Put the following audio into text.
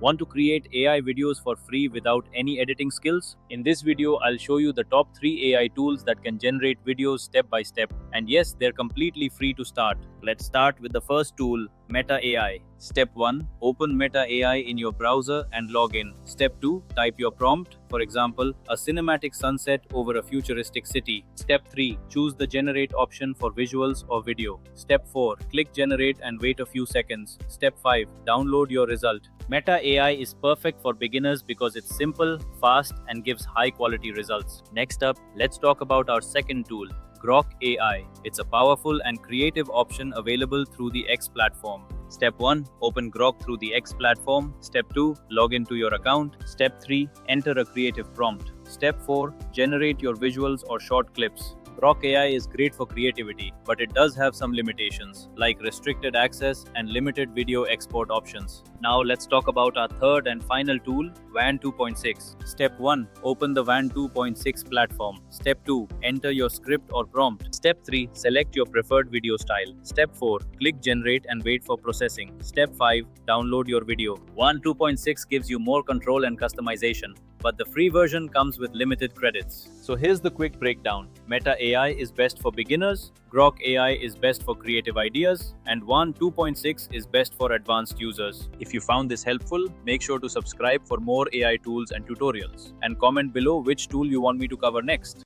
Want to create AI videos for free without any editing skills? In this video, I'll show you the top 3 AI tools that can generate videos step by step. And yes, they're completely free to start. Let's start with the first tool, Meta AI. Step 1. Open Meta AI in your browser and log in. Step 2. Type your prompt, for example, a cinematic sunset over a futuristic city. Step 3. Choose the generate option for visuals or video. Step 4. Click generate and wait a few seconds. Step 5. Download your result. Meta AI is perfect for beginners because it's simple, fast, and gives high quality results. Next up, let's talk about our second tool, Grok AI. It's a powerful and creative option available through the X platform. Step 1. Open Grok through the X platform. Step 2. Log into your account. Step 3. Enter a creative prompt. Step 4. Generate your visuals or short clips. Grok AI is great for creativity, but it does have some limitations, like restricted access and limited video export options. Now let's talk about our third and final tool, WAN 2.6. Step 1. Open the WAN 2.6 platform. Step 2. Enter your script or prompt. Step 3. Select your preferred video style. Step 4. Click generate and wait for processing. Step 5. Download your video. WAN 2.6 gives you more control and customization, but the free version comes with limited credits. So here's the quick breakdown. Meta AI is best for beginners, Grok AI is best for creative ideas, and WAN 2.6 is best for advanced users. If you found this helpful, make sure to subscribe for more AI tools and tutorials, and comment below which tool you want me to cover next.